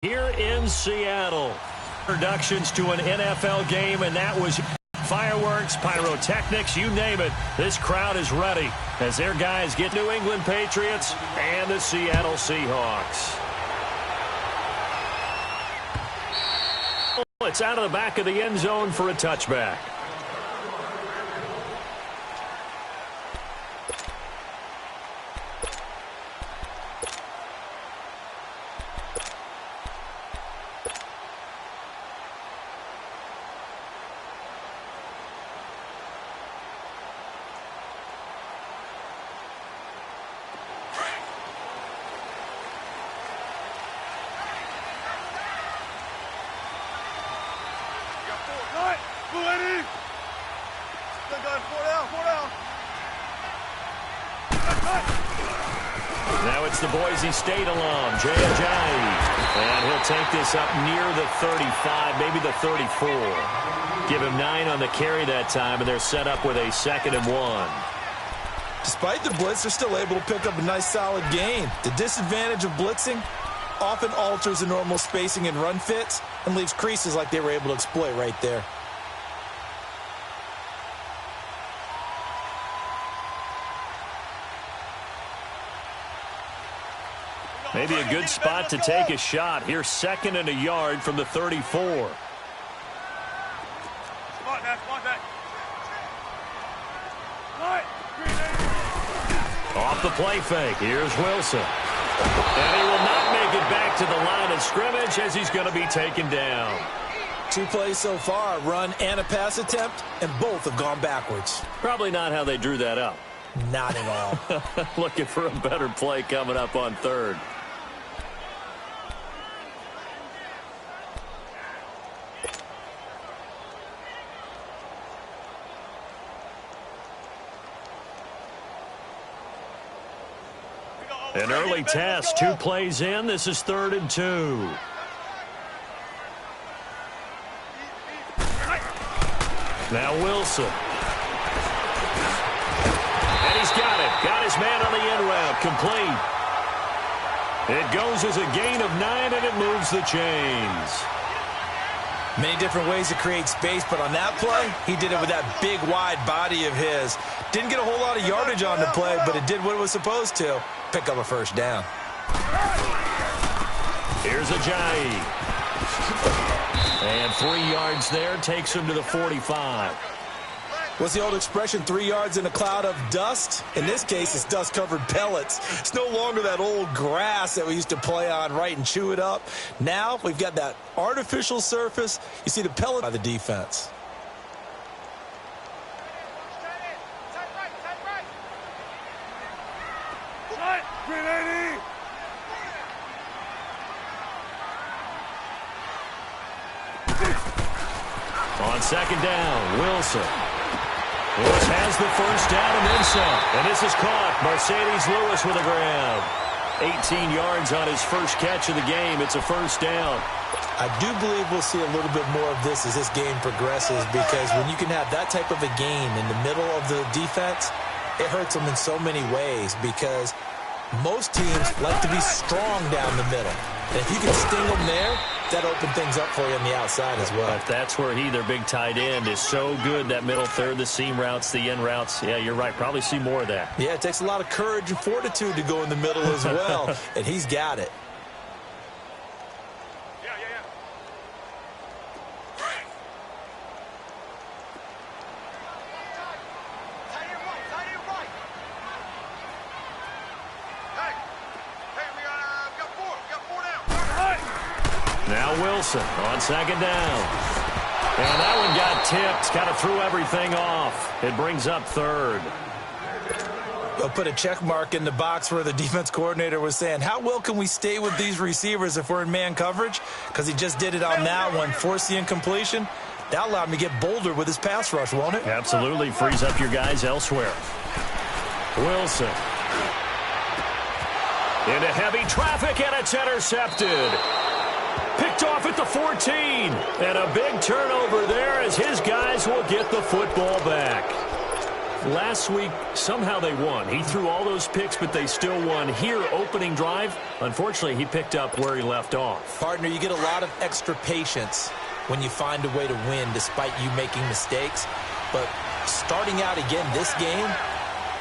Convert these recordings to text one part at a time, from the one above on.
Here in Seattle, introductions to an NFL game, and that was fireworks, pyrotechnics, you name it. This crowd is ready as their guys get New England Patriots and the Seattle Seahawks. It's out of the back of the end zone for a touchback. Now it's the Boise State alum, Jay Ajayi. And he'll take this up near the 35, maybe the 34. Give him 9 on the carry that time, and they're set up with a 2nd and 1. Despite the blitz, they're still able to pick up a nice solid gain. The disadvantage of blitzing often alters the normal spacing and run fits and leaves creases like they were able to exploit right there. Maybe a good spot to take a shot. Here's 2nd and a yard from the 34. Off the play fake. Here's Wilson. And he will not make it back to the line of scrimmage as he's going to be taken down. 2 plays so far, a run and a pass attempt, and both have gone backwards. Probably not how they drew that up. Not at all. Looking for a better play coming up on 3rd. An early test, 2 plays in. This is 3rd and 2. Now Wilson. And he's got it. Got his man on the end route. Complete. It goes as a gain of 9, and it moves the chains. Many different ways to create space, but on that play, he did it with that big, wide body of his. Didn't get a whole lot of yardage on the play, but it did what it was supposed to. Pick up a 1st down. Here's Ajayi. And 3 yards there takes him to the 45. What's the old expression, 3 yards in a cloud of dust? In this case, it's dust-covered pellets. It's no longer that old grass that we used to play on, right, and chew it up. Now we've got that artificial surface. You see the pellet by the defense. On 2nd down, Wilson. Lewis has the 1st down and then some. And this is caught. Mercedes Lewis with a grab. 18 yards on his first catch of the game. It's a 1st down. I do believe we'll see a little bit more of this as this game progresses, because when you can have that type of a gain in the middle of the defense, it hurts them in so many ways, because most teams like to be strong down the middle. And if you can sting them there, that opens things up for you on the outside as well. But that's where their big tight end, is so good, that middle third, the seam routes, the end routes. Yeah, you're right. Probably see more of that. Yeah, it takes a lot of courage and fortitude to go in the middle as well, and he's got it. Now Wilson on 2nd down. And that one got tipped. Kind of threw everything off. It brings up 3rd. They'll put a check mark in the box where the defense coordinator was saying, how well can we stay with these receivers if we're in man coverage? Because he just did it on that one, forced the incompletion. That allowed him to get bolder with his pass rush, won't it? Absolutely. Frees up your guys elsewhere. Wilson. Into heavy traffic, and it's intercepted. Picked off at the 14. And a big turnover there as his guys will get the football back. Last week, somehow they won. He threw all those picks, but they still won. Here, opening drive, unfortunately, he picked up where he left off. Partner, you get a lot of extra patience when you find a way to win despite you making mistakes. But starting out again this game,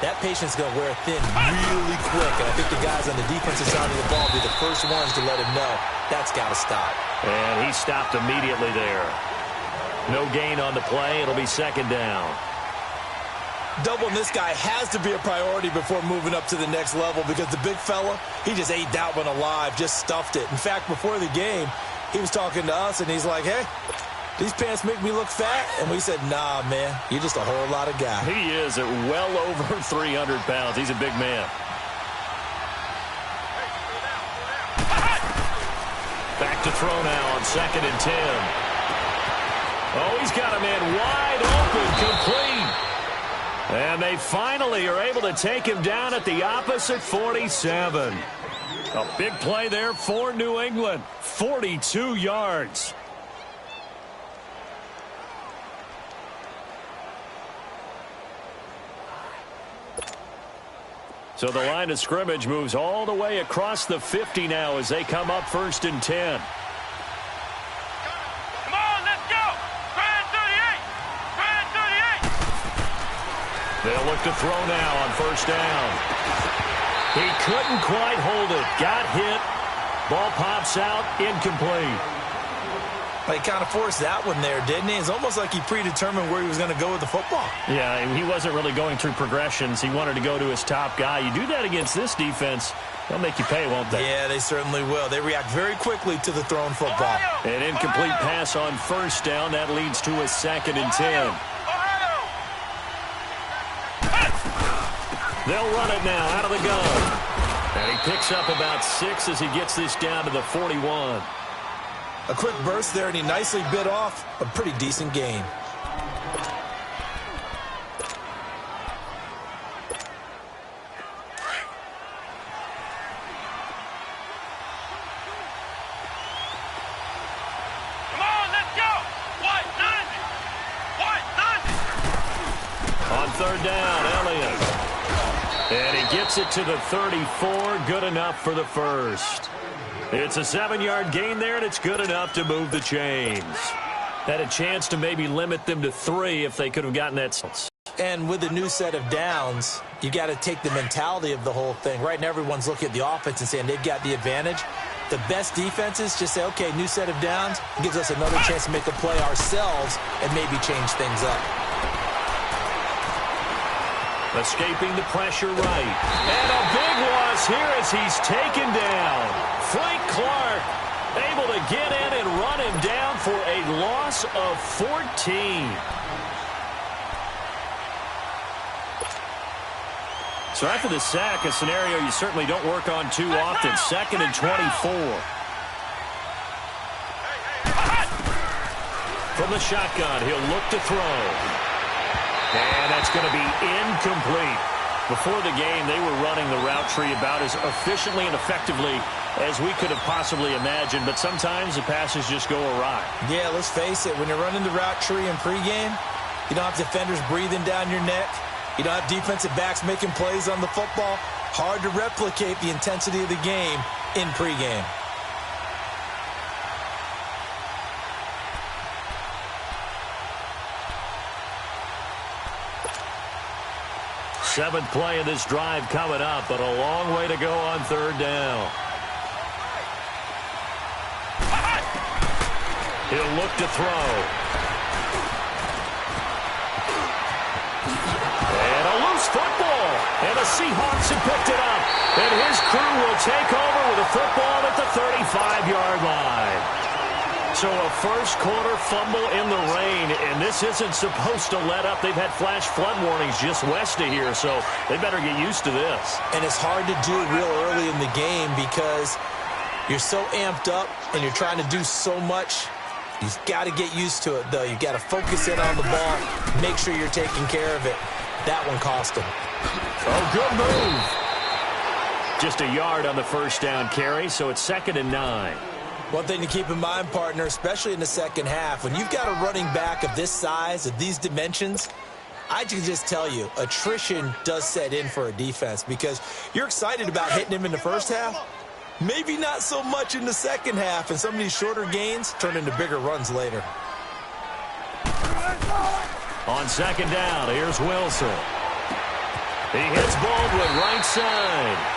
that patience is going to wear thin really quick. And I think the guys on the defensive side of the ball will be the first ones to let him know that's got to stop. And he stopped immediately there. No gain on the play. It'll be second down. Doubling this guy has to be a priority before moving up to the next level because the big fella, he just ate that one alive, just stuffed it. In fact, before the game, he was talking to us, and he's like, hey, these pants make me look fat? And we said, nah, man, you're just a whole lot of guy. He is at well over 300 pounds. He's a big man. Back to throw now on 2nd and 10. Oh, he's got a man wide open, complete. And they finally are able to take him down at the opposite 47. A big play there for New England. 42 yards. So the line of scrimmage moves all the way across the 50 now as they come up 1st and 10. They'll look to throw now on 1st down. He couldn't quite hold it. Got hit. Ball pops out. Incomplete. But he kind of forced that one there, didn't he? It's almost like he predetermined where he was going to go with the football. Yeah, he wasn't really going through progressions. He wanted to go to his top guy. You do that against this defense, they'll make you pay, won't they? Yeah, they certainly will. They react very quickly to the thrown football. An incomplete pass on 1st down. That leads to a 2nd and 10. They'll run it now out of the gun. And he picks up about 6 as he gets this down to the 41. A quick burst there, and he nicely bit off a pretty decent gain. Come on, let's go! On 3rd down, Elliott. And he gets it to the 34. Good enough for the first. It's a 7-yard gain there, and it's good enough to move the chains. Had a chance to maybe limit them to 3 if they could have gotten that. And with a new set of downs, you got to take the mentality of the whole thing. Right now, everyone's looking at the offense and saying they've got the advantage. The best defenses just say, okay, new set of downs gives us another chance to make a play ourselves and maybe change things up. Escaping the pressure right. And a big loss here as he's taken down. Frank Clark able to get in and run him down for a loss of 14. So after the sack, a scenario you certainly don't work on too often. 2nd and 24. From the shotgun, he'll look to throw. And that's going to be incomplete. Before the game, they were running the route tree about as efficiently and effectively as we could have possibly imagined. But sometimes the passes just go awry. Yeah, let's face it. When you're running the route tree in pregame, you don't have defenders breathing down your neck. You don't have defensive backs making plays on the football. Hard to replicate the intensity of the game in pregame. Seventh play of this drive coming up, but a long way to go on 3rd down. He'll look to throw. And a loose football. And the Seahawks have picked it up. And his crew will take over with a football at the 35-yard line. So a first-quarter fumble in the rain, and this isn't supposed to let up. They've had flash flood warnings just west of here, so they better get used to this. And it's hard to do real early in the game because you're so amped up and you're trying to do so much. You've got to get used to it, though. You've got to focus in on the ball, make sure you're taking care of it. That one cost him. Oh, good move. Just a yard on the first down carry, so it's 2nd and 9. One thing to keep in mind, partner, especially in the second half, when you've got a running back of this size, of these dimensions, I can just tell you, attrition does set in for a defense because you're excited about hitting him in the first half. Maybe not so much in the second half, and some of these shorter gains turn into bigger runs later. On second down, here's Wilson. He hits Baldwin right side.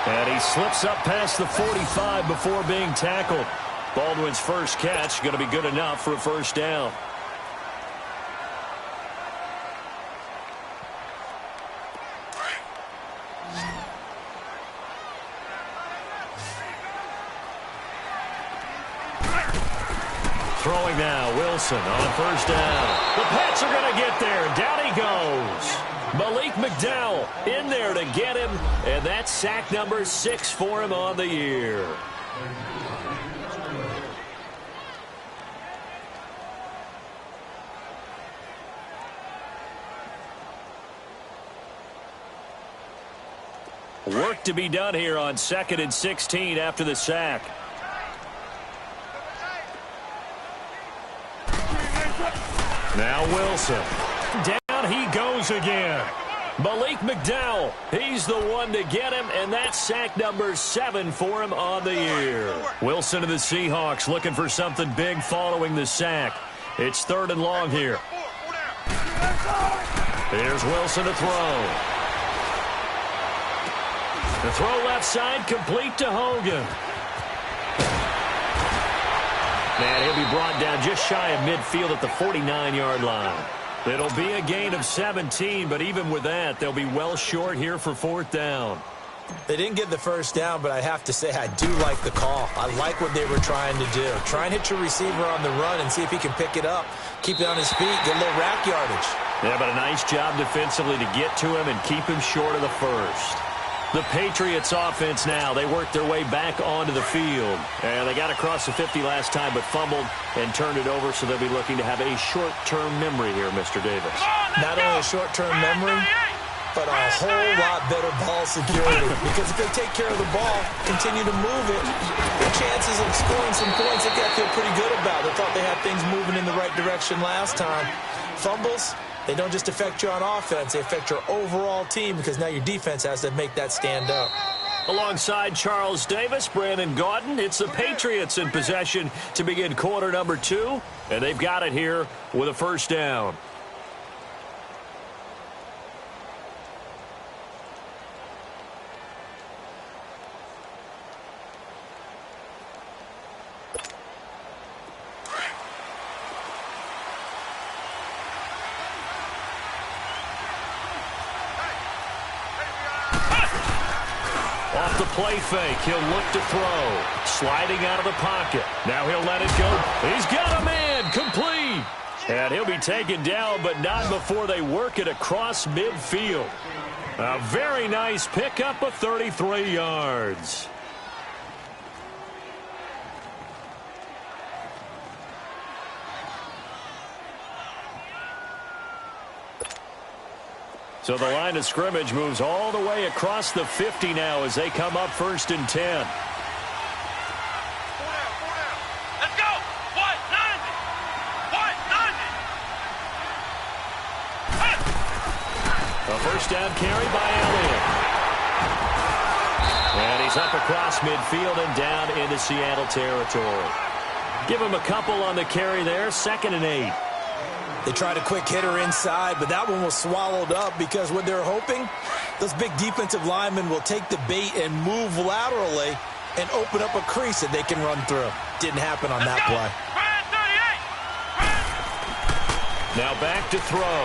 And he slips up past the 45 before being tackled. Baldwin's first catch going to be good enough for a first down. Throwing now, Wilson on first down. The Pats are going to get there. Down he goes. Malik McDowell in there to get him, and that's sack number 6 for him on the year. Work to be done here on 2nd and 16 after the sack. Now Wilson. Down he goes again. Malik McDowell, he's the one to get him, and that's sack number 7 for him on the year. Wilson and the Seahawks looking for something big following the sack. It's 3rd and long here. Here's Wilson to throw. The throw left side, complete to Hogan. Man, he'll be brought down just shy of midfield at the 49-yard line. It'll be a gain of 17, but even with that, they'll be well short here for 4th down. They didn't get the first down, but I have to say I do like the call. I like what they were trying to do. Try and hit your receiver on the run and see if he can pick it up, keep it on his feet, get a little rack yardage. Yeah, but a nice job defensively to get to him and keep him short of the first. The Patriots offense now, they worked their way back onto the field. And they got across the 50 last time but fumbled and turned it over, so they'll be looking to have a short-term memory here, Mr. Davis. Not only a short-term memory, but a whole lot better ball security. Because if they take care of the ball, continue to move it, their chances of scoring some points, they got to feel pretty good about. They thought they had things moving in the right direction last time. Fumbles, they don't just affect you on offense, they affect your overall team because now your defense has to make that stand up. Alongside Charles Davis, Brandon Gaudin, it's the Patriots in possession to begin quarter number 2, and they've got it here with a first down. Off the play fake, he'll look to throw. Sliding out of the pocket. Now he'll let it go. He's got a man, complete. And he'll be taken down, but not before they work it across midfield. A very nice pickup of 33 yards. So the line of scrimmage moves all the way across the 50 now as they come up 1st and 10. Let's go. What? 90. What? 90. A first down carry by Elliott. And he's up across midfield and down into Seattle territory. Give him a couple on the carry there. 2nd and 8. They tried a quick hitter inside, but that one was swallowed up because what they're hoping, those big defensive linemen will take the bait and move laterally and open up a crease that they can run through. Didn't happen on that play. Now back to throw.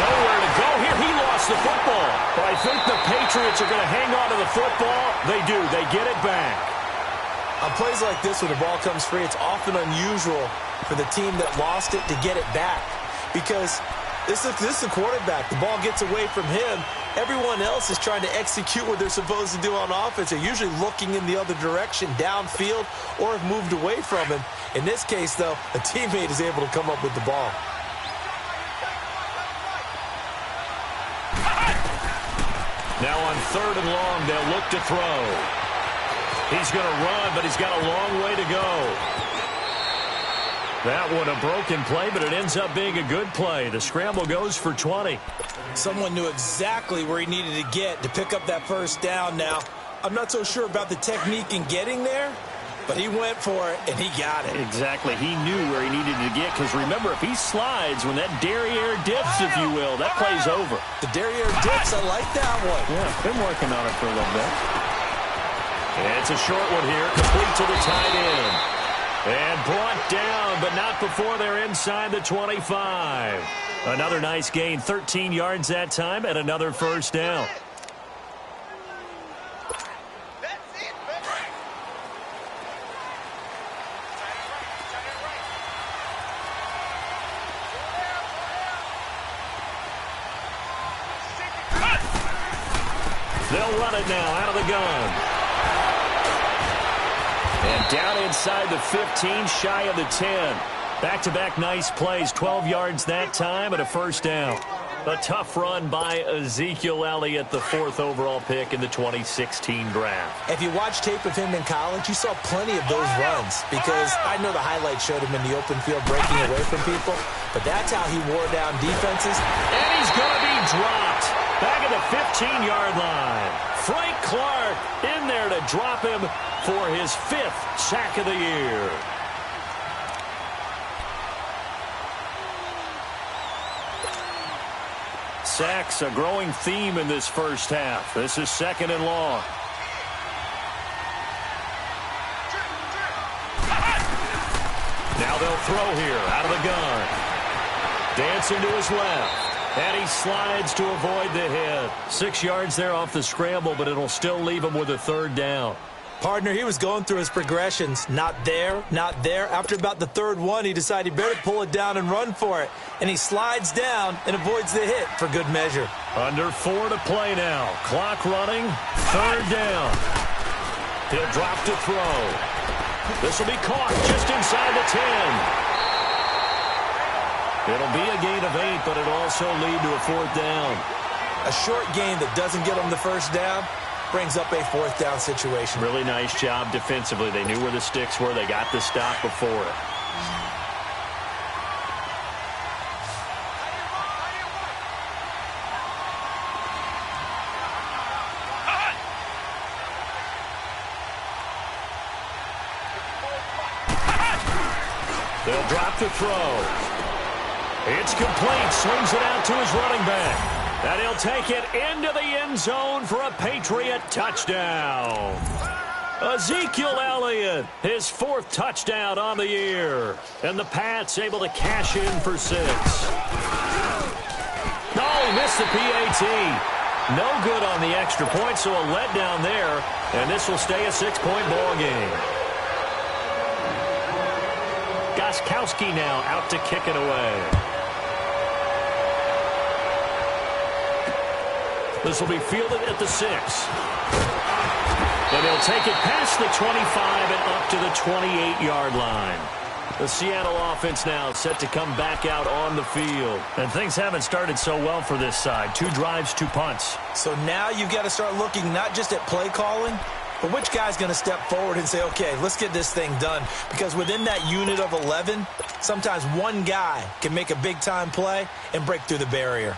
Nowhere to go here. He lost the football. But I think the Patriots are going to hang on to the football. They do. They get it back. On plays like this, when the ball comes free, it's often unusual for the team that lost it to get it back. Because this is the quarterback. The ball gets away from him. Everyone else is trying to execute what they're supposed to do on offense. They're usually looking in the other direction, downfield, or have moved away from him. In this case, though, a teammate is able to come up with the ball. Now on 3rd and long, they'll look to throw. He's going to run, but he's got a long way to go. That one a broken play, but it ends up being a good play. The scramble goes for 20. Someone knew exactly where he needed to get to pick up that first down. Now, I'm not so sure about the technique in getting there, but he went for it, and he got it. Exactly. He knew where he needed to get, because remember, if he slides when that derriere dips, if you will, that play's over. The derriere dips, I like that one. Yeah, been working on it for a little bit. And it's a short one here, complete to the tight end. And brought down, but not before they're inside the 25. Another nice gain, 13 yards that time, and another first down. They'll run it now out of the gun. And down inside the 15, shy of the 10. Back-to-back nice plays, 12 yards that time and a first down. A tough run by Ezekiel Elliott, the 4th overall pick in the 2016 draft. If you watch tape of him in college, you saw plenty of those runs, because I know the highlights showed him in the open field breaking away from people, but that's how he wore down defenses. And he's going to be dropped back at the 15-yard line. Frank Clark in there to drop him for his 5th sack of the year. Sacks, a growing theme in this first half. This is 2nd and long. Now they'll throw here out of the gun. Dancing to his left. And he slides to avoid the hit. 6 yards there off the scramble, but it'll still leave him with a 3rd down. Partner, he was going through his progressions. Not there, not there. After about the 3rd one, he decided he better pull it down and run for it. And he slides down and avoids the hit for good measure. Under 4 to play now. Clock running. 3rd down. He'll drop to throw. This will be caught just inside the 10. It'll be a gain of 8, but it'll also lead to a 4th down. A short gain that doesn't get him the first down brings up a 4th down situation. Really nice job defensively. They knew where the sticks were. They got the stop before it. They'll drop the throw. It's complete. Swings it out to his running back. And he'll take it into the end zone for a Patriot touchdown. Ezekiel Elliott, his 4th touchdown on the year. And the Pats able to cash in for 6. Oh, he missed the PAT. No good on the extra point, so a letdown there. And this will stay a 6-point ball game. Gostkowski now out to kick it away. This will be fielded at the 6. And they'll take it past the 25 and up to the 28-yard line. The Seattle offense now set to come back out on the field. And things haven't started so well for this side. 2 drives, 2 punts. So now you've got to start looking not just at play calling, but which guy's going to step forward and say, okay, let's get this thing done. Because within that unit of 11, sometimes one guy can make a big-time play and break through the barrier.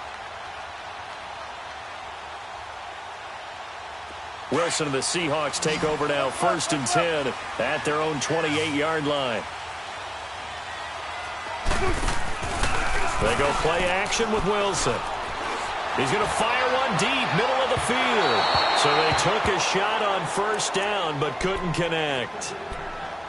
Wilson and the Seahawks take over now, 1st and 10 at their own 28-yard line. They go play action with Wilson. He's going to fire one deep, middle of the field. So they took a shot on 1st down, but couldn't connect.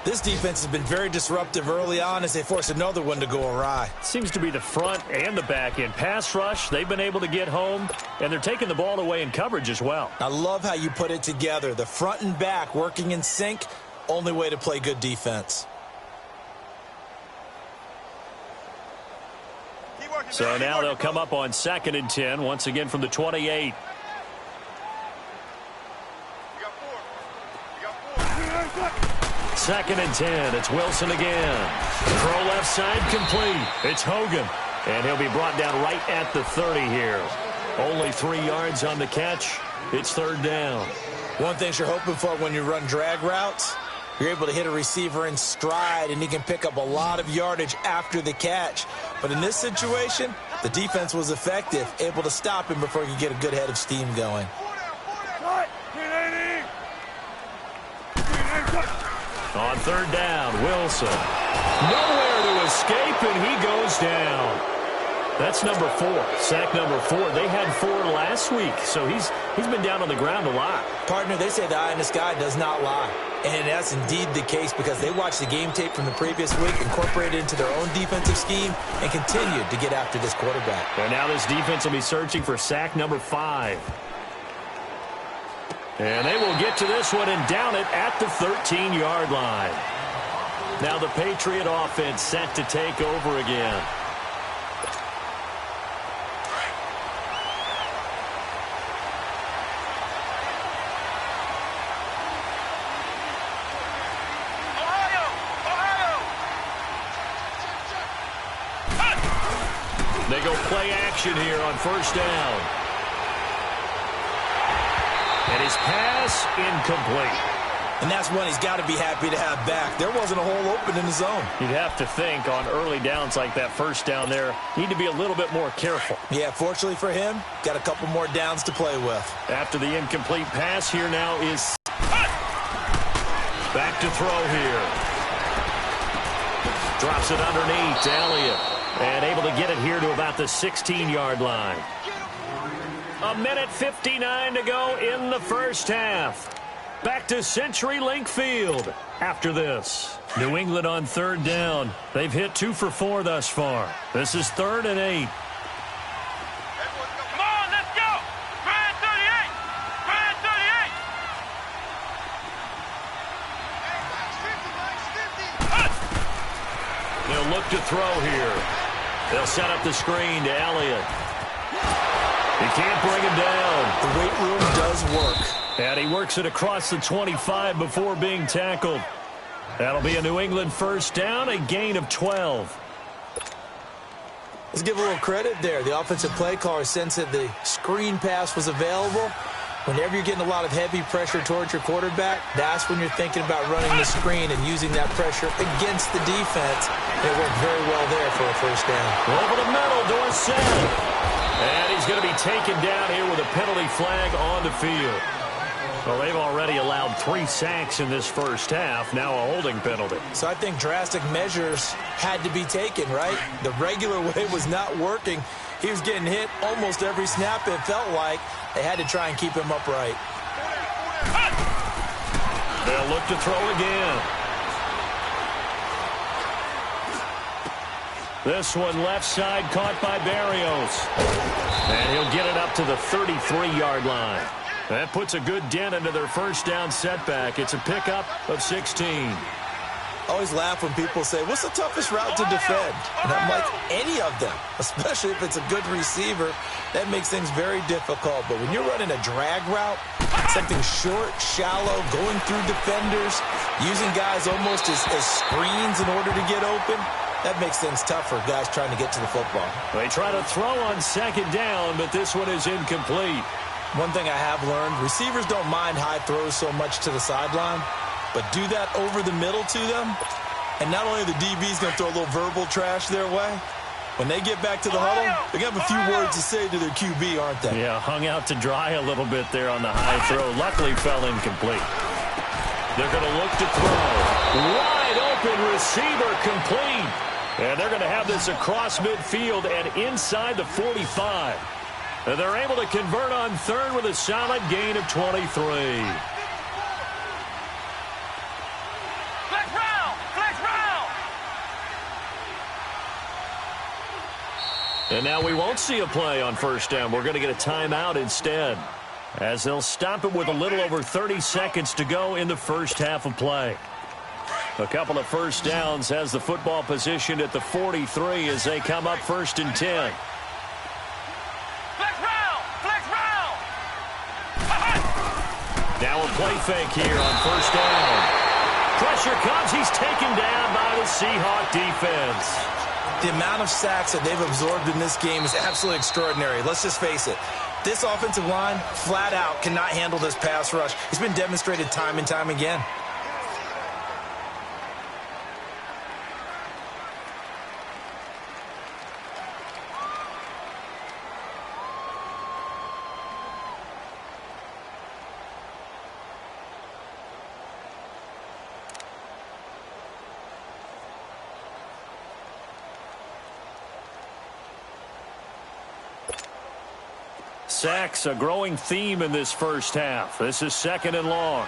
This defense has been very disruptive early on as they force another one to go awry. Seems to be the front and the back end. Pass rush, they've been able to get home, and they're taking the ball away in coverage as well. I love how you put it together. The front and back working in sync, only way to play good defense. So now they'll come up on 2nd and 10, once again from the 28. Second and 10. It's Wilson again. Throw left side complete. It's Hogan. And he'll be brought down right at the 30 here. Only 3 yards on the catch. It's 3rd down. One thing you're hoping for when you run drag routes, You're able to hit a receiver in stride, and he can pick up a lot of yardage after the catch. But in this situation, the defense was effective, able to stop him before he could get a good head of steam going. On third down, Wilson. Nowhere to escape, and he goes down. That's number 4, sack number 4. They had 4 last week, so he's been down on the ground a lot. Partner, they say the eye in the sky does not lie. And that's indeed the case because they watched the game tape from the previous week, incorporated it into their own defensive scheme, and continued to get after this quarterback. And now this defense will be searching for sack number 5. And they will get to this one and down it at the 13-yard line. Now the Patriot offense set to take over again. They go play action here on first down. And his pass incomplete. And that's one he's got to be happy to have back. There wasn't a hole open in the zone. You'd have to think on early downs like that first down there, need to be a little bit more careful. Yeah, fortunately for him, got a couple more downs to play with. After the incomplete pass, here now is back to throw here. Drops it underneath to Elliott. And able to get it here to about the 16-yard line. 1:59 to go in the first half. Back to CenturyLink Field after this. New England on third down. They've hit 2 for 4 thus far. This is 3rd and 8. Come on, let's go! Grand 38! Grand 38! They'll look to throw here. They'll set up the screen to Elliott. He can't bring him down. The weight room does work. And he works it across the 25 before being tackled. That'll be a New England first down, a gain of 12. Let's give a little credit there. The offensive play caller sensed that the screen pass was available. Whenever you're getting a lot of heavy pressure towards your quarterback, that's when you're thinking about running the screen and using that pressure against the defense. It worked very well there for a first down. Over the middle, Dorsett. And he's going to be taken down here with a penalty flag on the field. Well, they've already allowed 3 sacks in this first half, now a holding penalty. So I think drastic measures had to be taken, right? The regular way was not working. He was getting hit almost every snap, it felt like. They had to try and keep him upright. They'll look to throw again. This one left side caught by Barrios. And he'll get it up to the 33-yard line. That puts a good dent into their first down setback. It's a pickup of 16. I always laugh when people say, what's the toughest route to defend? And I'm like, any of them, especially if it's a good receiver. That makes things very difficult. But when you're running a drag route, something short, shallow, going through defenders, using guys almost as screens in order to get open, that makes things tough for guys trying to get to the football. They try to throw on second down, but this one is incomplete. One thing I have learned, receivers don't mind high throws so much to the sideline, but do that over the middle to them, and not only the DB's going to throw a little verbal trash their way, when they get back to the huddle, they're going to have a few words to say to their QB, aren't they? Yeah, hung out to dry a little bit there on the high throw. Luckily fell incomplete. They're going to look to throw. Wide open receiver complete. And they're going to have this across midfield and inside the 45. And they're able to convert on third with a solid gain of 23. Flex round! Flex round! And now we won't see a play on first down. We're going to get a timeout instead, as they'll stop it with a little over 30 seconds to go in the first half of play. A couple of first downs has the football positioned at the 43 as they come up 1st and 10. Flex round! Flex round! Now a play fake here on first down. Pressure comes. He's taken down by the Seahawk defense. The amount of sacks that they've absorbed in this game is absolutely extraordinary. Let's just face it. This offensive line, flat out, cannot handle this pass rush. It's been demonstrated time and time again. Sacks, a growing theme in this first half. This is 2nd and long.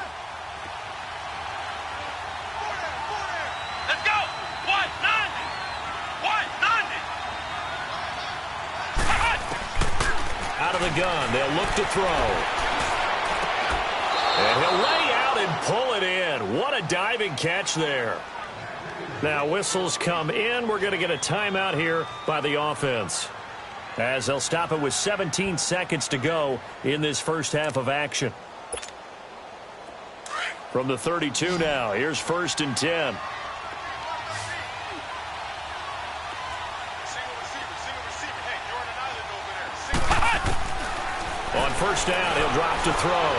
Let's go. 190. 190. Out of the gun, they'll look to throw. And he'll lay out and pull it in. What a diving catch there. Now whistles come in. We're going to get a timeout here by the offense, as they'll stop it with 17 seconds to go in this first half of action. From the 32 now, here's 1st and 10. On 1st down, he'll drop to throw.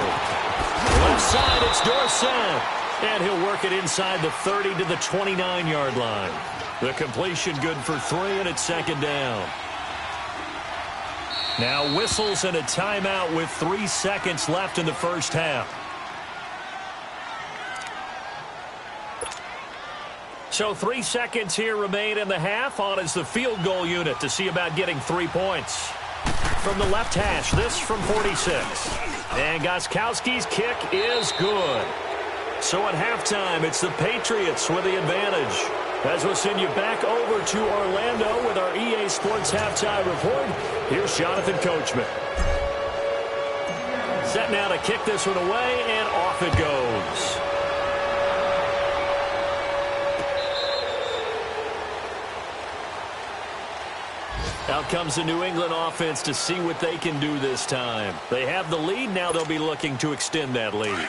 Left side, it's Dorsett. And he'll work it inside the 30 to the 29-yard line. The completion good for 3, and it's 2nd down. Now whistles and a timeout with 3 seconds left in the first half. So 3 seconds here remain in the half. On is the field goal unit to see about getting 3 points. From the left hash, this from 46. And Gostkowski's kick is good. So at halftime, it's the Patriots with the advantage. As we'll send you back over to Orlando with our EA Sports Halftime Report, here's Jonathan Coachman. Set now to kick this one away, and off it goes. Out comes the New England offense to see what they can do this time. They have the lead. Now they'll be looking to extend that lead.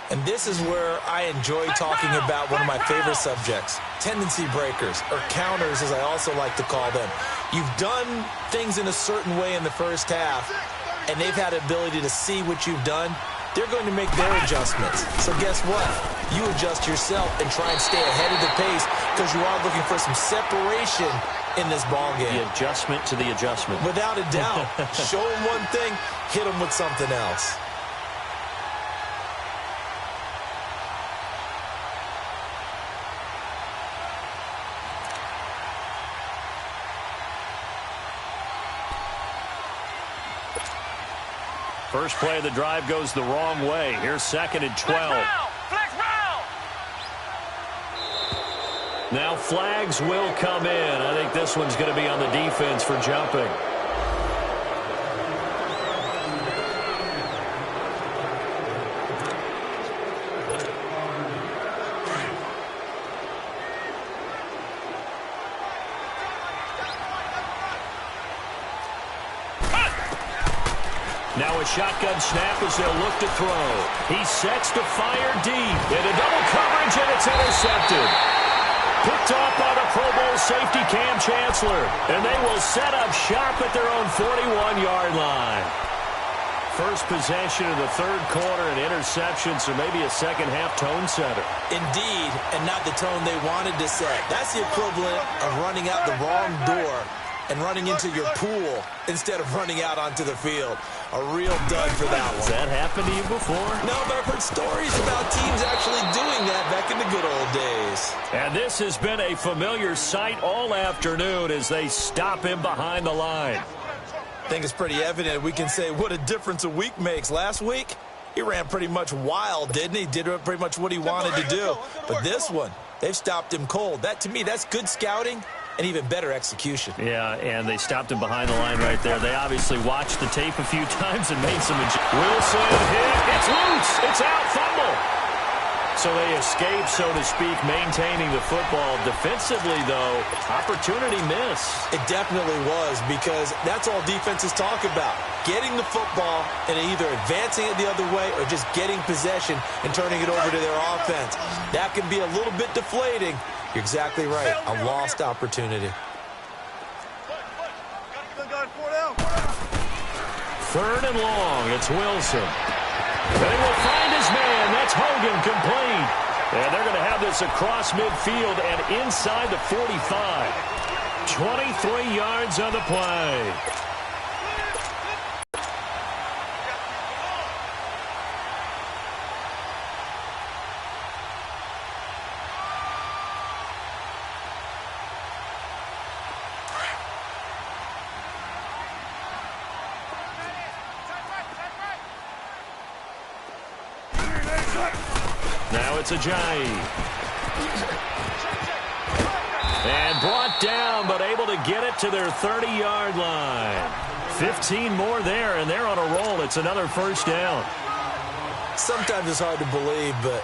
And this is where I enjoy talking about one of my favorite subjects, tendency breakers, or counters as I also like to call them. You've done things in a certain way in the first half, and they've had the ability to see what you've done. They're going to make their adjustments. So guess what? You adjust yourself and try and stay ahead of the pace because you are looking for some separation in this ball game. The adjustment to the adjustment. Without a doubt. Show them one thing, hit them with something else. First play of the drive goes the wrong way. Here's 2nd and 12. Flex round. Now flags will come in. I think this one's going to be on the defense for jumping. Now a shotgun snap as they'll look to throw. He sets to fire deep. Into double coverage, and it's intercepted. Picked off by the Pro Bowl safety Cam Chancellor. And they will set up shop at their own 41-yard line. First possession of the third quarter, and interception, so maybe a second-half tone setter. Indeed, and not the tone they wanted to set. That's the equivalent of running out the wrong door and running into your pool instead of running out onto the field. A real dud for that one. Has that happened to you before? No, but I've heard stories about teams actually doing that back in the good old days. And this has been a familiar sight all afternoon as they stop him behind the line. I think it's pretty evident. We can say what a difference a week makes. Last week, he ran pretty much wild, didn't he? Did pretty much what he wanted to do. But this one, they've stopped him cold. That, to me, that's good scouting and even better execution. Yeah, and they stopped him behind the line right there. They obviously watched the tape a few times and made some Wilson hit. It's loose. It's out. Fumble. So they escape, so to speak, maintaining the football. Defensively, though, opportunity miss. It definitely was, because that's all defenses talk about. Getting the football and either advancing it the other way or just getting possession and turning it over to their offense. That can be a little bit deflating. You're exactly right. A lost opportunity. Third and long. It's Wilson. They will find his man. That's Hogan, complete. And they're going to have this across midfield and inside the 45. 23 yards on the play. Now it's Ajayi. And brought down, but able to get it to their 30-yard line. 15 more there, and they're on a roll. It's another first down. Sometimes it's hard to believe, but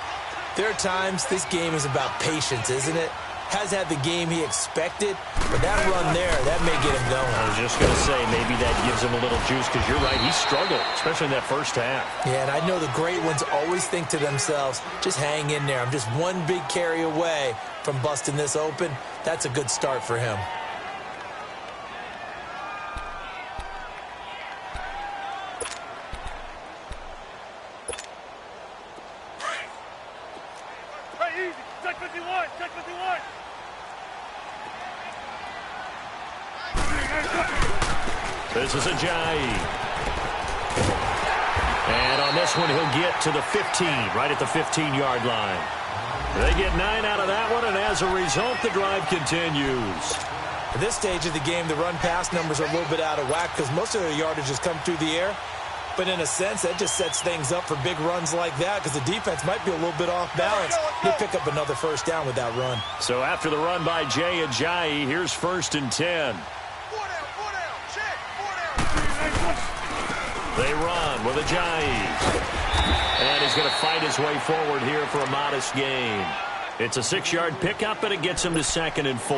there are times this game is about patience, isn't it? Has had the game he expected, but that run there, that may get him going. I was just going to say, maybe that gives him a little juice, because you're right, he struggled, especially in that first half. Yeah, and I know the great ones always think to themselves, just hang in there. I'm just one big carry away from busting this open. That's a good start for him. Hey, easy. Check 51. Check 51. This is Ajayi. And on this one, he'll get to the 15, right at the 15-yard line. They get 9 out of that one, and as a result, the drive continues. At this stage of the game, the run-pass numbers are a little bit out of whack because most of their yardage has come through the air. But in a sense, that just sets things up for big runs like that because the defense might be a little bit off balance. They pick up another first down with that run. So after the run by Jay Ajayi, here's 1st and 10. They run with Ajayi. And he's going to fight his way forward here for a modest gain. It's a 6-yard pickup, and it gets him to 2nd and 4.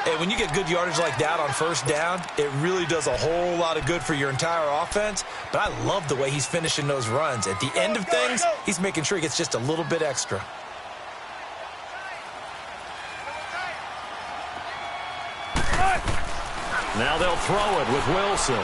Hey, when you get good yardage like that on first down, it really does a whole lot of good for your entire offense. But I love the way he's finishing those runs. At the end of things, he's making sure he gets just a little bit extra. Now they'll throw it with Wilson.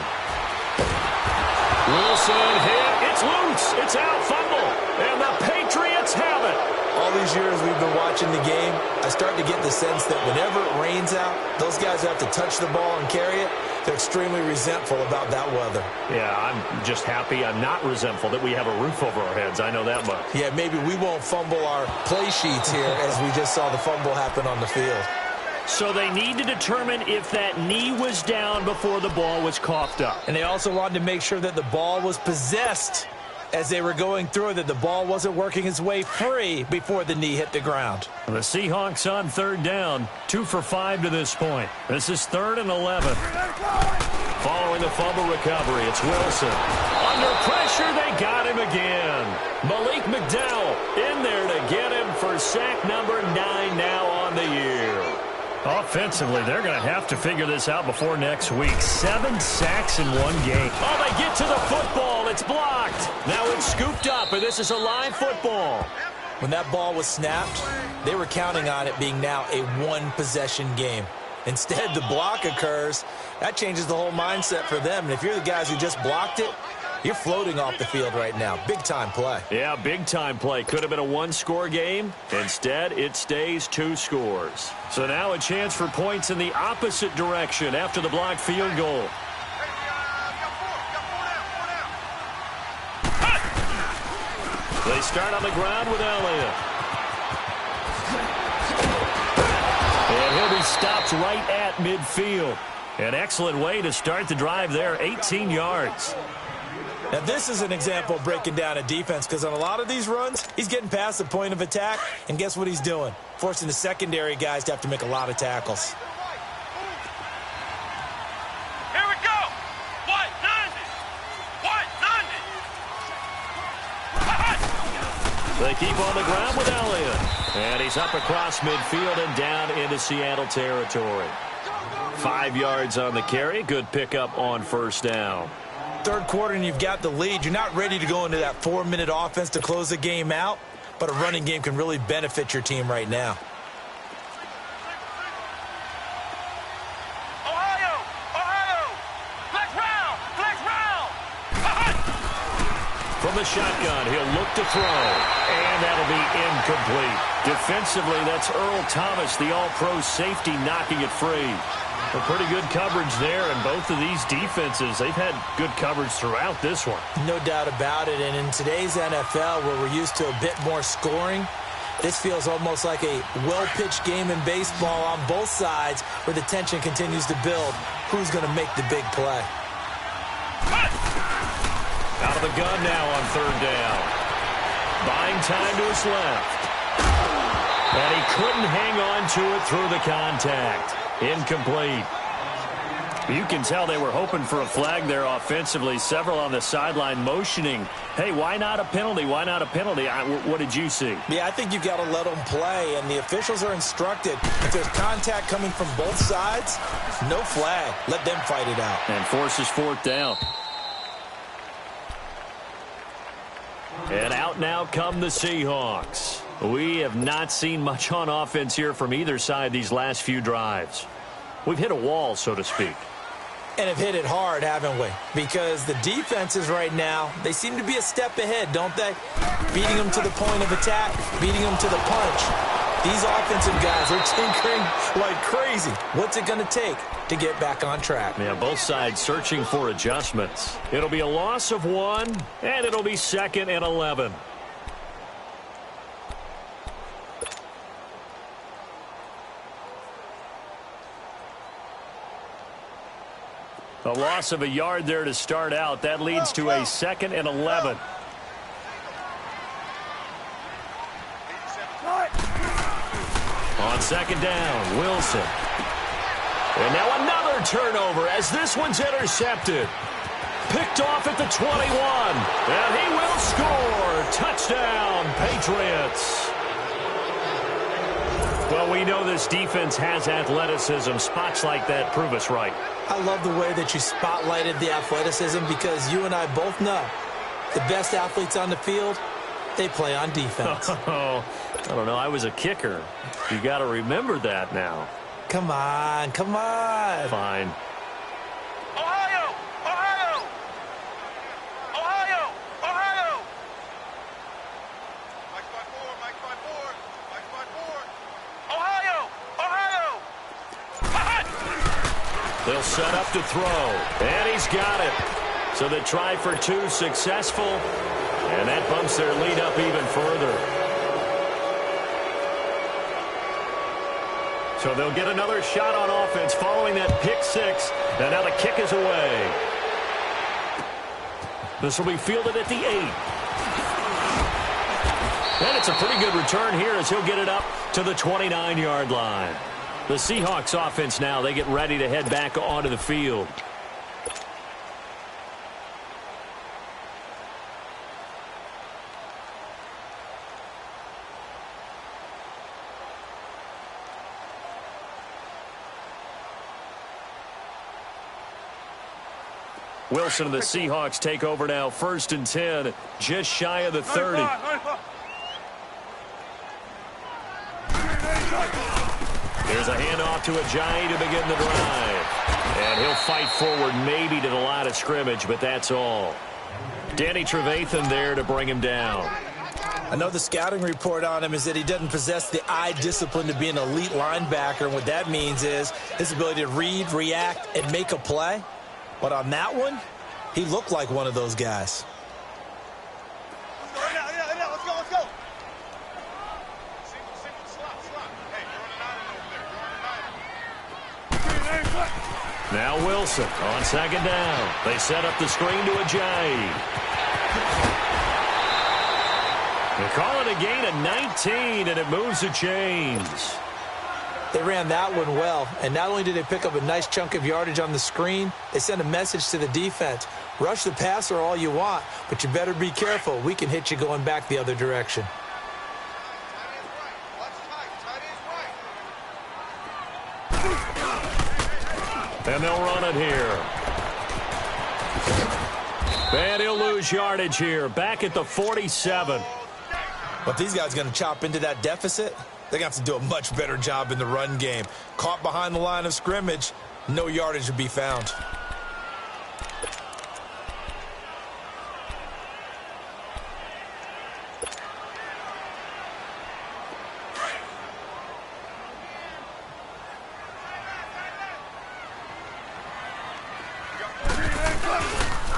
Wilson hit. It's loose. It's out. Fumble. And the Patriots have it. All these years we've been watching the game, I start to get the sense that whenever it rains out, those guys who have to touch the ball and carry it, they're extremely resentful about that weather. Yeah, I'm just happy I'm not resentful that we have a roof over our heads. I know that much. Yeah, maybe we won't fumble our play sheets here as we just saw the fumble happen on the field. So they need to determine if that knee was down before the ball was coughed up. And they also wanted to make sure that the ball was possessed as they were going through, that the ball wasn't working its way free before the knee hit the ground. The Seahawks on 3rd down, 2 for 5 to this point. This is 3rd and 11. Following the fumble recovery, it's Wilson. Under pressure, they got him again. Malik McDowell in there to get him for sack number 9 now on the year. Offensively, they're going to have to figure this out before next week. 7 sacks in one game. Oh, they get to the football. It's blocked. Now it's scooped up, and this is a live football. When that ball was snapped, they were counting on it being now a one-possession game. Instead, the block occurs. That changes the whole mindset for them. And if you're the guys who just blocked it, you're floating off the field right now. Big-time play. Yeah, big-time play. Could have been a 1-score game. Instead, it stays 2 scores. So now a chance for points in the opposite direction after the blocked field goal. They start on the ground with Elliott. And he'll be stopped right at midfield. An excellent way to start the drive there, 18 yards. Now, this is an example of breaking down a defense because on a lot of these runs, he's getting past the point of attack, and guess what he's doing? Forcing the secondary guys to have to make a lot of tackles. Here we go. White 90. White 90. They keep on the ground with Elliott. And he's up across midfield and down into Seattle territory. 5 yards on the carry. Good pickup on 1st down. Third quarter and you've got the lead. You're not ready to go into that 4-minute offense to close the game out, but a running game can really benefit your team right now. Ohio. Ohio. Flex round. Flex round. From the shotgun, he'll look to throw. And that'll be incomplete. Defensively, that's Earl Thomas, the all-pro safety, knocking it free. A pretty good coverage there, and both of these defenses, they've had good coverage throughout this one. No doubt about it, and in today's NFL, where we're used to a bit more scoring, this feels almost like a well-pitched game in baseball on both sides where the tension continues to build. Who's going to make the big play? Out of the gun now on 3rd down. Buying time to his left. And he couldn't hang on to it through the contact. Incomplete. You can tell they were hoping for a flag there offensively. Several on the sideline motioning, hey, why not a penalty? Why not a penalty? What did you see? Yeah, I think you've got to let them play, and the officials are instructed. If there's contact coming from both sides, no flag. Let them fight it out. And forces fourth down. And out now come the Seahawks. We have not seen much on offense here from either side these last few drives. We've hit a wall, so to speak. And have hit it hard, haven't we? Because the defenses right now, they seem to be a step ahead, don't they? Beating them to the point of attack, beating them to the punch. These offensive guys are tinkering like crazy. What's it going to take to get back on track? Yeah, both sides searching for adjustments. It'll be a loss of 1, and it'll be 2nd and 11. A loss of a yard there to start out. That leads to a 2nd and 11. On 2nd down, Wilson. And now another turnover as this one's intercepted. Picked off at the 21. And he will score. Touchdown, Patriots. Well, we know this defense has athleticism. Spots like that prove us right. I love the way that you spotlighted the athleticism because you and I both know the best athletes on the field, they play on defense. Oh, I don't know. I was a kicker. You got to remember that now. Come on, come on. Fine. Ohio! Ohio! Ohio! Ohio! Mike by 4, Mike by 4, Mike by 4. Ohio! Ohio! They'll set up to throw, and he's got it. So the try for 2 successful, and that bumps their lead up even further. So they'll get another shot on offense following that pick 6, and now the kick is away. This will be fielded at the 8. And it's a pretty good return here as he'll get it up to the 29-yard line. The Seahawks offense now, they get ready to head back onto the field. Wilson and the Seahawks take over now, 1st and 10, just shy of the 30. There's a handoff to Ajayi to begin the drive. And he'll fight forward maybe to the line of scrimmage, but that's all. Danny Trevathan there to bring him down. I know the scouting report on him is that he doesn't possess the eye discipline to be an elite linebacker, and what that means is his ability to read, react, and make a play. But on that one, he looked like one of those guys. Now Wilson on 2nd down. They set up the screen to Ajayi. They call it a gain of 19, and it moves the chains. They ran that one well, and not only did they pick up a nice chunk of yardage on the screen, they sent a message to the defense. Rush the passer all you want, but you better be careful. We can hit you going back the other direction. And they'll run it here. And he'll lose yardage here. Back at the 47. But these guys going to chop into that deficit? They're going to have to do a much better job in the run game. Caught behind the line of scrimmage, no yardage to be found.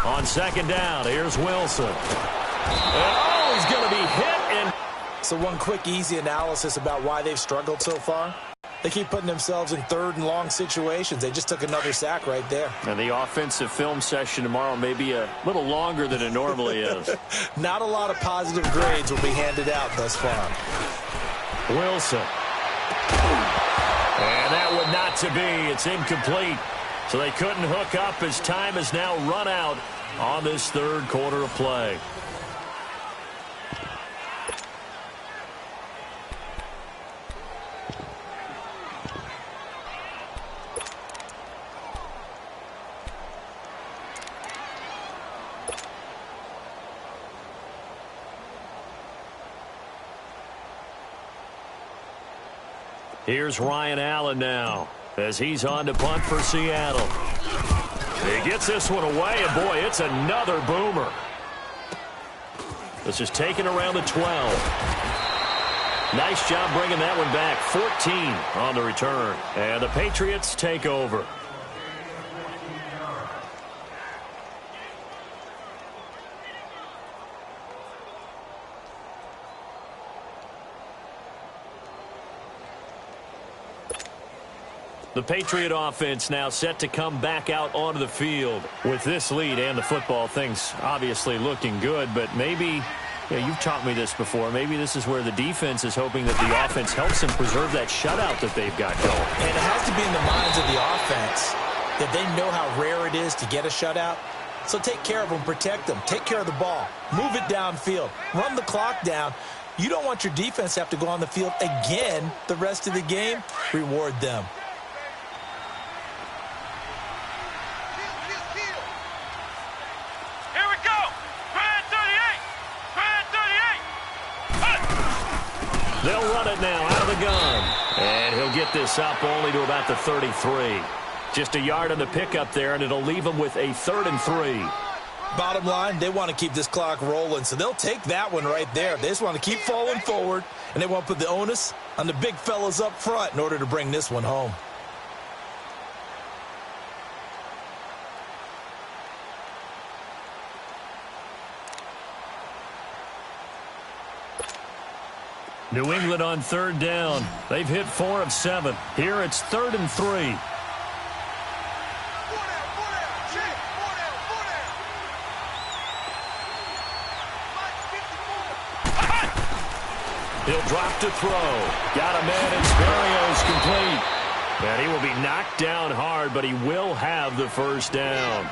On 2nd down, here's Wilson. And, he's going to be hit. And so one quick, easy analysis about why they've struggled so far. They keep putting themselves in third and long situations. They just took another sack right there. And the offensive film session tomorrow may be a little longer than it normally is. Not a lot of positive grades will be handed out thus far. Wilson. And that would not to be. It's incomplete. So they couldn't hook up as time has now run out on this third quarter of play. Here's Ryan Allen now as he's on to punt for Seattle. He gets this one away, and boy, it's another boomer. This is taken around the 12. Nice job bringing that one back. 14 on the return. And the Patriots take over. The Patriot offense now set to come back out onto the field. With this lead and the football, things obviously looking good, but maybe, you've taught me this before, maybe this is where the defense is hoping that the offense helps them preserve that shutout that they've got going. And it has to be in the minds of the offense that they know how rare it is to get a shutout. So take care of them, protect them, take care of the ball, move it downfield, run the clock down. You don't want your defense to have to go on the field again the rest of the game. Reward them. They'll run it now out of the gun. And he'll get this up only to about the 33. Just a yard on the pickup there, and it'll leave him with a 3rd and 3. Bottom line, they want to keep this clock rolling, so they'll take that one right there. They just want to keep falling forward, and they want to put the onus on the big fellas up front in order to bring this one home. New England on 3rd down. They've hit 4 of 7. Here it's 3rd and 3. He'll drop to throw. Got a man, and Sperrio's complete. And he will be knocked down hard, but he will have the first down.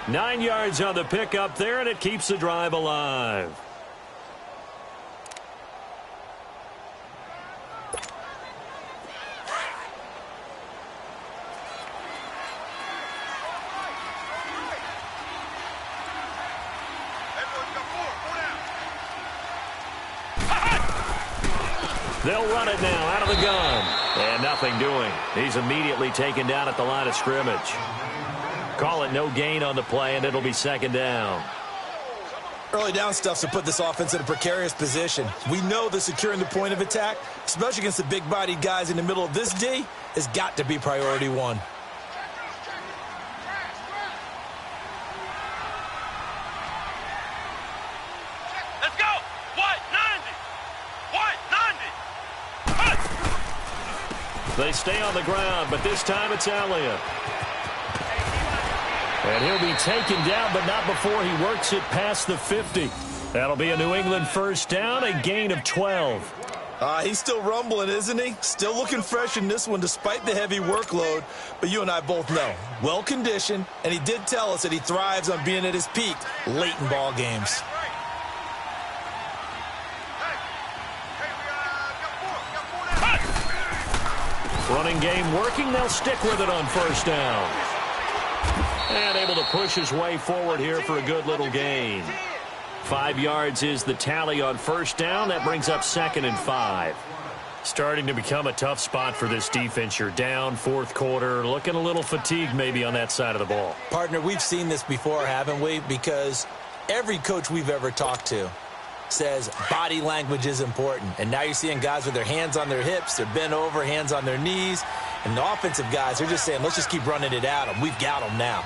9 yards on the pickup there, and it keeps the drive alive. They'll run it now out of the gun. And nothing doing. He's immediately taken down at the line of scrimmage. Call it no gain on the play, and it'll be 2nd down. Early down stuff to put this offense in a precarious position. We know that securing the point of attack, especially against the big-bodied guys in the middle of this D, has got to be priority 1. They stay on the ground, but this time it's Elliott. And he'll be taken down, but not before he works it past the 50. That'll be a New England first down, a gain of 12. He's still rumbling, isn't he? Still looking fresh in this one despite the heavy workload. But you and I both know, well-conditioned, and he did tell us that he thrives on being at his peak late in ball games. Running game working. They'll stick with it on first down. And able to push his way forward here for a good little gain. 5 yards is the tally on first down. That brings up 2nd and 5. Starting to become a tough spot for this defense. You're down 4th quarter. Looking a little fatigued maybe on that side of the ball. Partner, we've seen this before, haven't we? Because every coach we've ever talked to says body language is important. And now you're seeing guys with their hands on their hips, they're bent over, hands on their knees. And the offensive guys, they're just saying, let's just keep running it at them. We've got them now.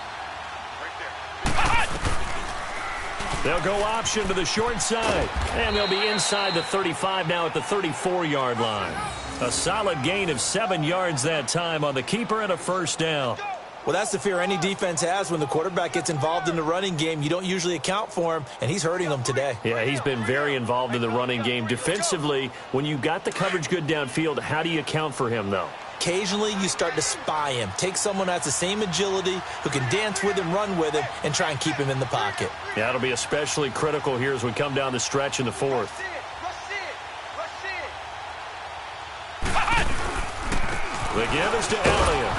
They'll go option to the short side. And they'll be inside the 35 now at the 34-yard line. A solid gain of 7 yards that time on the keeper and a first down. Well, that's the fear any defense has when the quarterback gets involved in the running game. You don't usually account for him, and he's hurting them today. Yeah, he's been very involved in the running game. Defensively, when you got the coverage good downfield, how do you account for him, though? Occasionally, you start to spy him. Take someone that has the same agility, who can dance with him, run with him, and try and keep him in the pocket. Yeah, that'll be especially critical here as we come down the stretch in the fourth. The give is to Elliott.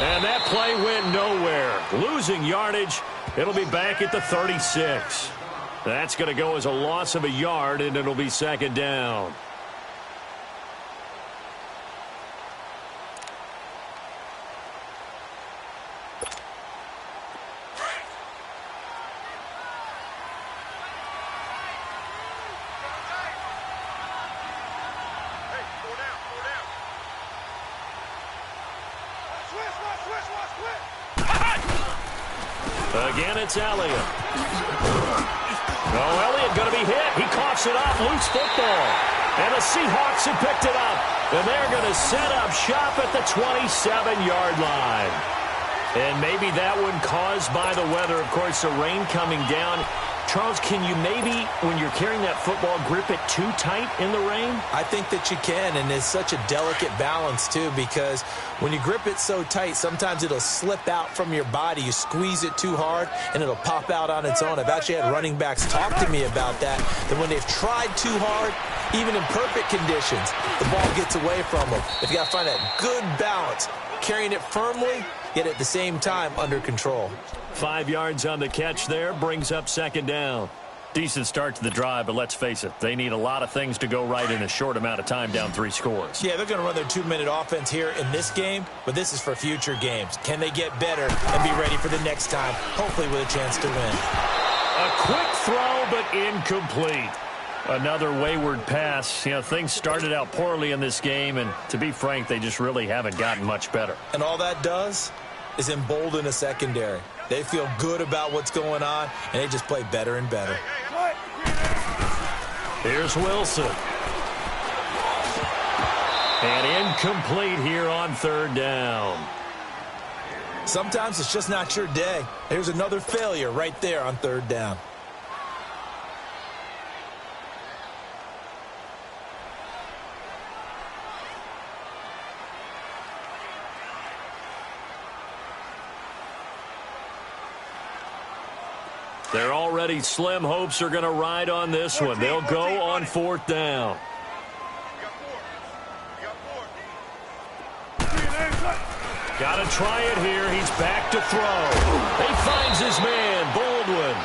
And that play went nowhere. Losing yardage. It'll be back at the 36. That's going to go as a loss of a yard, and it'll be second down. Again, it's Elliott. Oh, Elliott going to be hit. He coughs it up. Loose football. And the Seahawks have picked it up. And they're going to set up shop at the 27-yard line. And maybe that one caused by the weather. Of course, the rain coming down. Charles, can you maybe, when you're carrying that football, grip it too tight in the rain? I think that you can, and it's such a delicate balance, too, because when you grip it so tight, sometimes it'll slip out from your body. You squeeze it too hard, and it'll pop out on its own. I've actually had running backs talk to me about that when they've tried too hard, even in perfect conditions, the ball gets away from them. If you got to find that good balance, carrying it firmly, yet at the same time under control. 5 yards on the catch there, brings up second down. Decent start to the drive, but let's face it, they need a lot of things to go right in a short amount of time, down 3 scores. Yeah, they're going to run their 2-minute offense here in this game, but this is for future games. Can they get better and be ready for the next time, hopefully with a chance to win? A quick throw, but incomplete. Another wayward pass. You know, things started out poorly in this game, and to be frank, they just really haven't gotten much better. And all that does is embolden a secondary. They feel good about what's going on, and they just play better and better. Here's Wilson. And incomplete here on third down. Sometimes it's just not your day. There's another failure right there on third down. Their already slim hopes are going to ride on this one. They'll go on fourth down. Got to try it here. He's back to throw. He finds his man, Baldwin.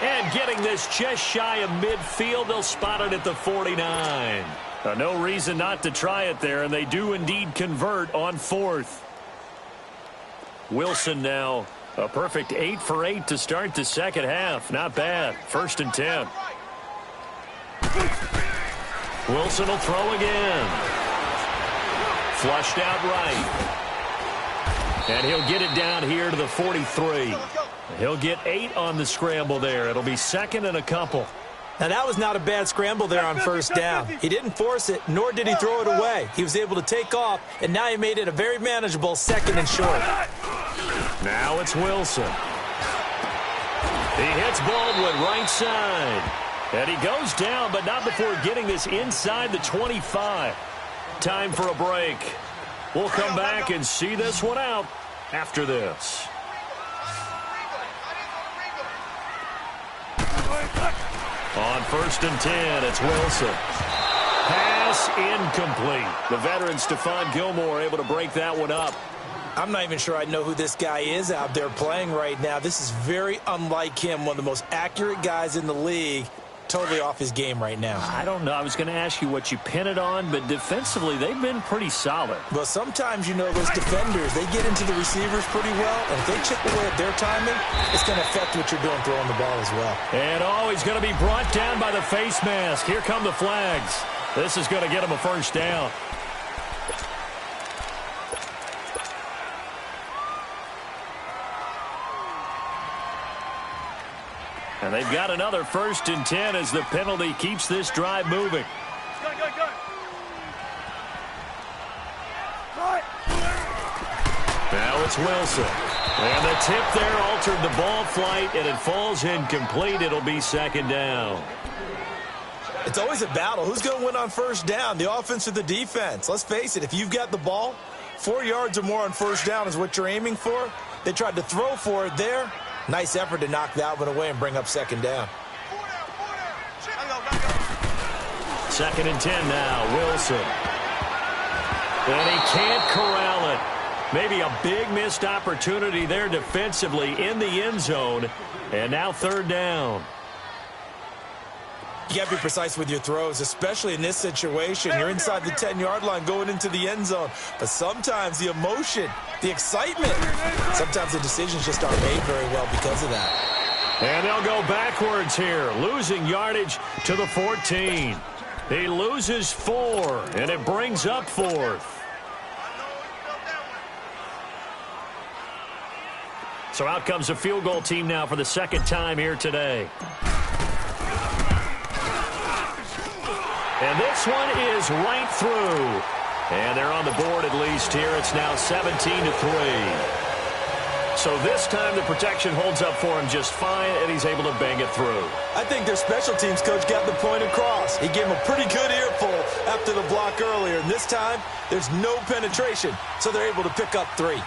And getting this just shy of midfield, they'll spot it at the 49. No reason not to try it there, and they do indeed convert on fourth. Wilson now. A perfect 8 for 8 to start the second half. Not bad. 1st and 10. Wilson will throw again. Flushed out right. And he'll get it down here to the 43. He'll get 8 on the scramble there. It'll be 2nd and a couple. Now, that was not a bad scramble there on first down. He didn't force it, nor did he throw it away. He was able to take off, and now he made it a very manageable 2nd and short. Now it's Wilson. He hits Baldwin right side. And he goes down, but not before getting this inside the 25. Time for a break. We'll come back and see this one out after this. On 1st and 10, it's Wilson. Pass incomplete. The veteran Stephon Gilmore able to break that one up. I'm not even sure I know who this guy is out there playing right now. This is very unlike him, one of the most accurate guys in the league. Totally off his game right now. I don't know. I was going to ask you what you pin it on, but defensively, they've been pretty solid. Well, sometimes, you know, those defenders, they get into the receivers pretty well, and if they chip away at their timing, it's going to affect what you're doing throwing the ball as well. And, he's going to be brought down by the face mask. Here come the flags. This is going to get him a first down. And they've got another 1st and 10 as the penalty keeps this drive moving. Now it's Wilson. And the tip there altered the ball flight, and it falls incomplete. It'll be second down. It's always a battle. Who's going to win on first down, the offense or the defense? Let's face it, if you've got the ball, 4 yards or more on first down is what you're aiming for. They tried to throw for it there. Nice effort to knock that one away and bring up second down. 2nd and 10 now, Wilson. And he can't corral it. Maybe a big missed opportunity there defensively in the end zone. And now 3rd down. You got to be precise with your throws, especially in this situation. You're inside the 10-yard line going into the end zone. But sometimes the emotion, the excitement, sometimes the decisions just aren't made very well because of that. And they'll go backwards here, losing yardage to the 14. He loses 4, and it brings up 4th. So out comes a field goal team now for the 2nd time here today. And this one is right through. And they're on the board at least here. It's now 17-3. So this time the protection holds up for him just fine, and he's able to bang it through. I think their special teams coach got the point across. He gave him a pretty good earful after the block earlier. And this time, there's no penetration, so they're able to pick up 3.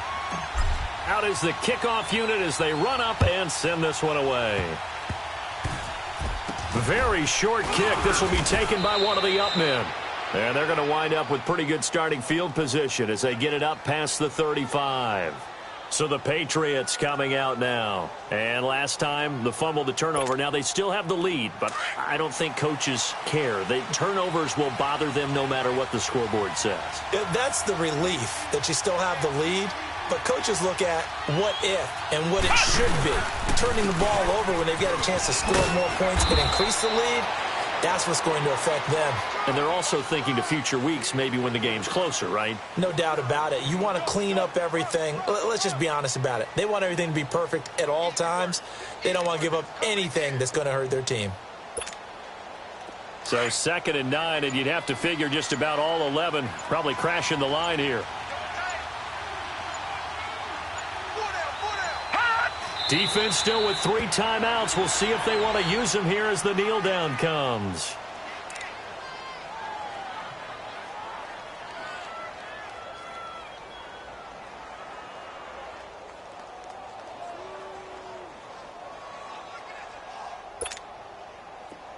Out is the kickoff unit as they run up and send this one away. Very short kick. This will be taken by one of the up men. And they're going to wind up with pretty good starting field position as they get it up past the 35. So the Patriots coming out now. And last time, the fumble, the turnover. Now they still have the lead, but I don't think coaches care. The turnovers will bother them no matter what the scoreboard says. Yeah, that's the relief that you still have the lead. But coaches look at what if and what it should be. Turning the ball over when they've got a chance to score more points but increase the lead, that's what's going to affect them. And they're also thinking to future weeks, maybe when the game's closer, right? No doubt about it. You want to clean up everything. Let's just be honest about it. They want everything to be perfect at all times. They don't want to give up anything that's going to hurt their team. So 2nd and 9, and you'd have to figure just about all 11 probably crashing the line here. Defense still with 3 timeouts. We'll see if they want to use them here as the kneel down comes.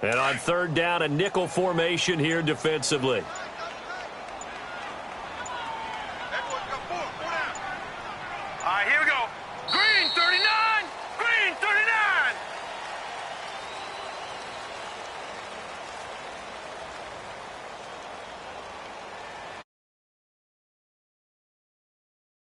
And on 3rd down, a nickel formation here defensively. All right, here we go.